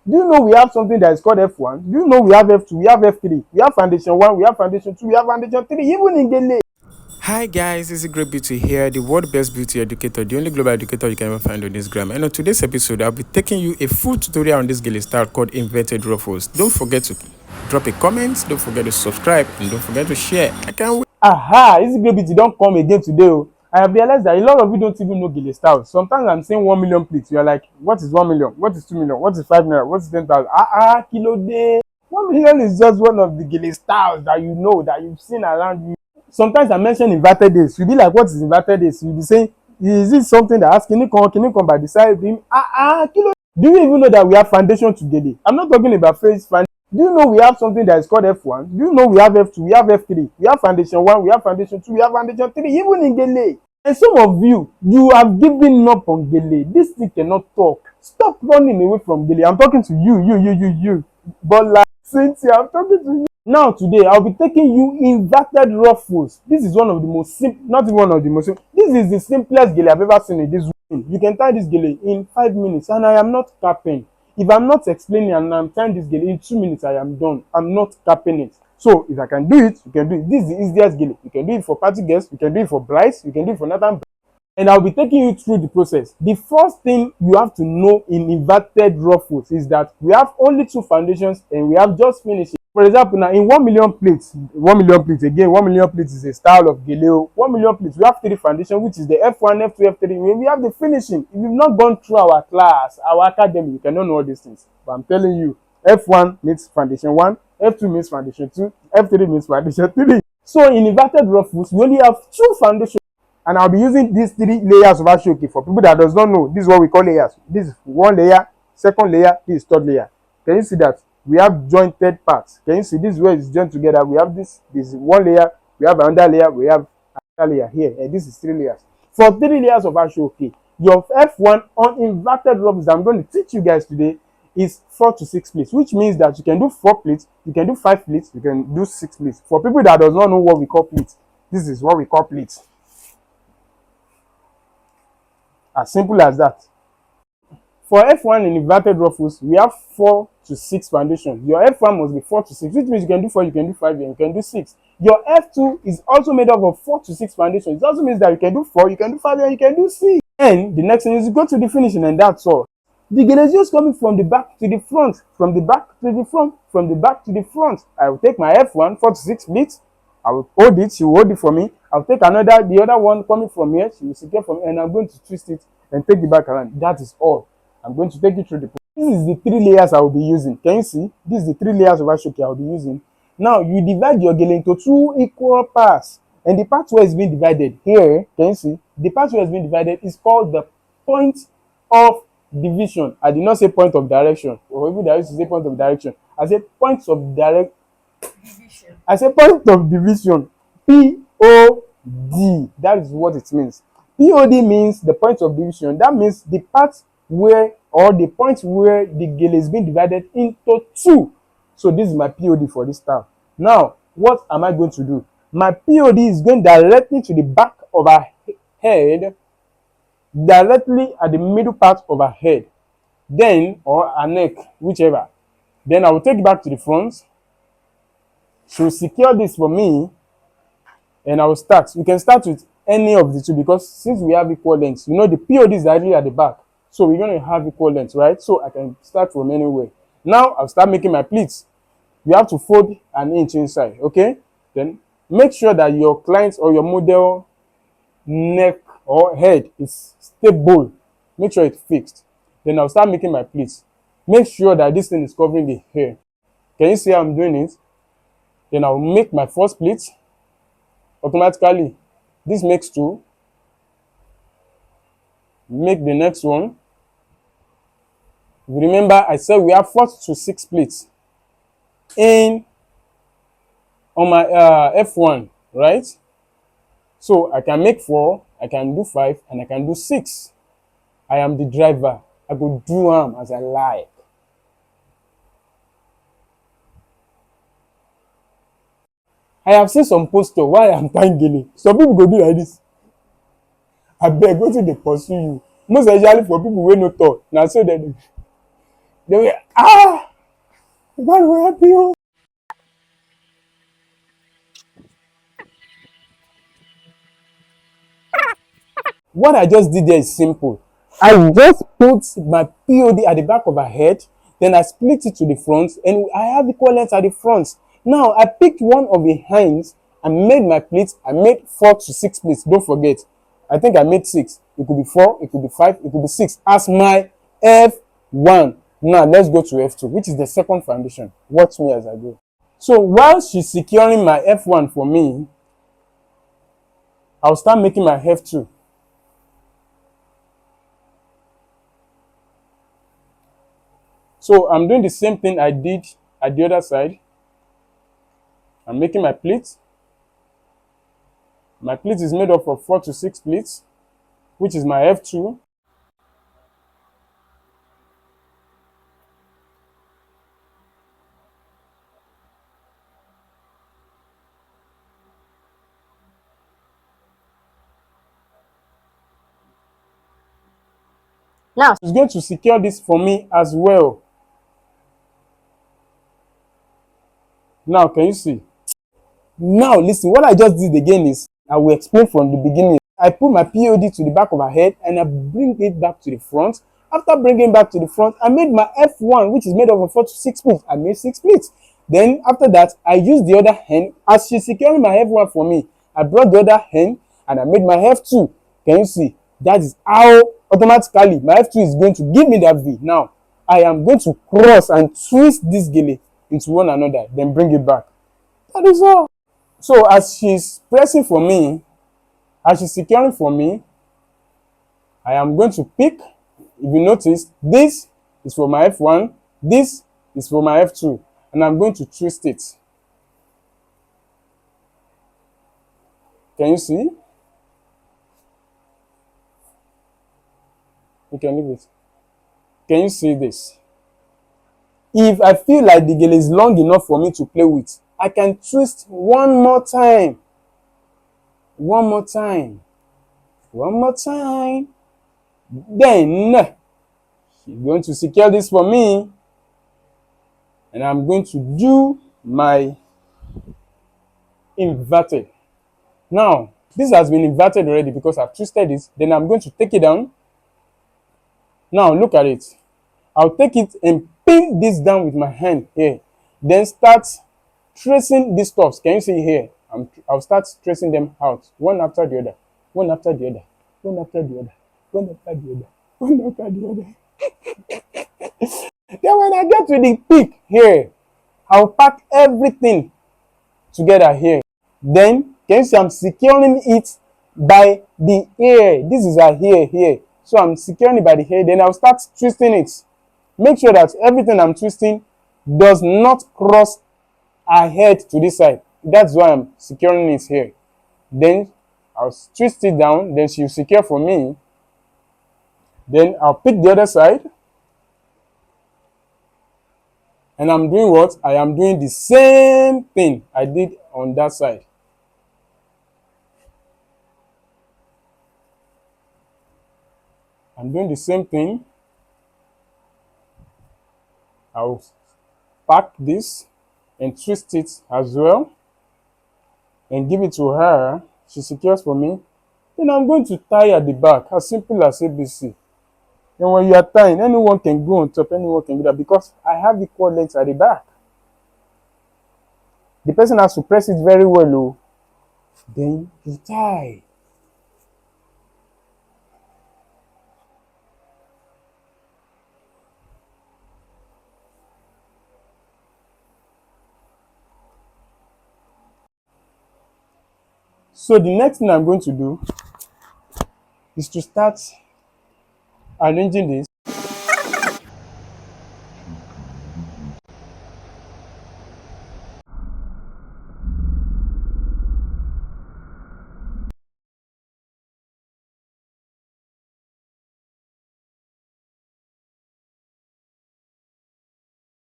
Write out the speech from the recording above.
Do you know we have something that is called F1? Do you know we have F2, we have F3, we have foundation 1, we have foundation 2, we have foundation 3, even in Gele. Hi guys, it's a great beauty here, the world best beauty educator, the only global educator you can ever find on this gram. And on today's episode, I'll be taking you a full tutorial on this Gele style called inverted ruffles. Don't forget to drop a comment, don't forget to subscribe, and don't forget to share. I can't wait. Aha, it's great beauty don't come again today. Oh. I have realized that a lot of you don't even know Gele style. Sometimes I'm saying 1 million plates. You're like, what is 1 million? What is 2 million? What is 5 naira? What is 10,000? Kilo day. 1 million is just one of the Gele styles that you know, that you've seen around you. Sometimes I mention inverted days. You'll be like, what is inverted days? You'll be saying, is it something that has can you come by the side beam? Kilo. Do you even know that we have foundation to Gele? I'm not talking about face foundation. Do you know we have something that is called F1? Do you know we have F2, we have F3, we have foundation 1, we have foundation 2, we have foundation 3, even in Gele. And some of you, you have given up on Gele. This thing cannot talk. Stop running away from Gele. I'm talking to you. But like Cynthia, I'm talking to you. Now today, I'll be taking you inverted ruffles. This is one of the most simple, not even one of the most simple. This is the simplest Gele I've ever seen in this room. You can tie this Gele in 5 minutes, and I am not capping. If I'm not explaining and I'm tying this Gele in 2 minutes, I am done. I'm not capping it. So if I can do it, you can do it. This is the easiest Gele. You can do it for party guests, you can do it for brides, you can do it for Nathan. And I'll be taking you through the process. The first thing you have to know in inverted ruffles is that we have only 2 foundations and we have just finished it. For example, now in 1 million plates, 1 million plates, again, 1 million plates is a style of Gele. 1 million plates, we have 3 foundations, which is the F1, F2, F3. We have the finishing. If you've not gone through our class, our academy, you cannot know all these things. But I'm telling you, F1 means foundation 1, F2 means foundation 2, F3 means foundation 3. So in inverted ruffles, we only have 2 foundations. And I'll be using these 3 layers of Ashoki. For people that does not know, this is what we call layers. This is 1 layer, 2nd layer, this is 3rd layer. Can you see that? We have jointed parts. Can you see this way is joined together? We have this is 1 layer, we have another layer, we have another layer here. And this is 3 layers. For 3 layers of Ashoki, your F1 on inverted ruffles I'm going to teach you guys today is 4 to 6 plates, which means that you can do 4 plates, you can do 5 plates, you can do 6 plates. For people that does not know what we call plates, this is what we call plates. As simple as that. For F1 in inverted ruffles, we have 4 to 6 foundations. Your F1 must be 4 to 6, which means you can do 4, you can do 5, and you can do 6. Your F2 is also made up of 4 to 6 foundations. It also means that you can do 4, you can do 5, and you can do 6. And the next thing is you go to the finishing, and that's all. The Gele is just coming from the back to the front, from the back to the front, from the back to the front. I will take my F1, 4 to 6 pleats. I will hold it, she will hold it for me. I'll take the other one coming from here, she will secure for me, and I'm going to twist it and take it back around. That is all. I'm going to take you through the process. This is the 3 layers I will be using. Can you see? This is the 3 layers of Ashoki I will be using. Now, you divide your Gele into 2 equal parts. And the part where it's being divided here, can you see? The part where it's being divided is called the point of division. I did not say point of direction. Or even I used to say point of direction. I said points of direct division. I said point of division. POD. That is what it means. POD means the point of division. That means the part where, or the point where the Gele is being divided into 2. So this is my POD for this style. Now, what am I going to do? My POD is going directly to the back of our head, directly at the middle part of her head, then, or her neck, whichever. Then I will take it back to the front. She will secure this for me, and I will start. You can start with any of the 2 because since we have equal lengths, you know the POD is directly at the back. So we're going to have equal lengths, right? So I can start from anywhere. Now I'll start making my pleats. You have to fold an inch inside, okay? Then make sure that your client or your model neck or head is stable. Make sure it's fixed. Then I'll start making my pleats. Make sure that this thing is covering the hair. Can you see how I'm doing it? Then I'll make my first pleat. Automatically, this makes 2. Make the next one. Remember, I said we have 4 to 6 pleats in on my F1, right? So I can make 4, I can do 5, and I can do 6. I am the driver. I go do them as I like. I have seen some poster while I'm tying Gele. Some people go do like this. I beg, wetin dey pursue you? Most especially for people wey no talk. Na so dem They were, God will help you. What I just did there is simple. I just put my POD at the back of her head, then I split it to the front, and I have equal length at the front. Now I picked one of the hands and made my pleats. I made 4 to 6 pleats. Don't forget, I think I made 6. It could be 4, it could be 5, it could be 6 as my F1. Now let's go to F2, which is the second foundation. Watch me as I go. So while she's securing my F1 for me, I'll start making my F2. So I'm doing the same thing I did at the other side. I'm making my pleat. My pleat is made up of 4 to 6 pleats, which is my F2. Now she's going to secure this for me as well. Now can you see? Now listen, what I just did again is, I will explain from the beginning. I put my POD to the back of her head and I bring it back to the front. After bringing it back to the front, I made my F1, which is made up of 4 to 6 pleats. I made 6 pleats. Then after that, I used the other hand. As she's securing my F1 for me, I brought the other hand and I made my F2. Can you see? That is how automatically my F2 is going to give me that V. Now, I am going to cross and twist this gele into one another, then bring it back. That is all. So as she's pressing for me, as she's securing for me, I am going to pick. If you notice, this is for my F1, this is for my F2, and I'm going to twist it. Can you see? You can leave it. Can you see this? If I feel like the gele is long enough for me to play with, I can twist one more time. One more time. One more time. Then she's going to secure this for me, and I'm going to do my inverted. Now, this has been inverted already because I've twisted it. Then I'm going to take it down. Now, look at it. I'll take it and pin this down with my hand here. Then start tracing these stuffs. Can you see here? I'll start tracing them out, one after the other, one after the other, one after the other, one after the other, one after the other. Then when I get to the peak here, I'll pack everything together here. Then can you see I'm securing it by the hair? This is a hair here. So I'm securing it by the hair. Then I'll start twisting it. Make sure that everything I'm twisting does not cross her head to this side. That's why I'm securing it here. Then I'll twist it down. Then she'll secure for me. Then I'll pick the other side. And I'm doing what? I am doing the same thing I did on that side. I'm doing the same thing. I'll pack this and twist it as well and give it to her. She secures for me. Then I'm going to tie at the back, as simple as ABC. And when you are tying, anyone can go on top, anyone can do that because I have equal length at the back. The person has to press it very well, oh. Then you tie. So the next thing I'm going to do is to start arranging this.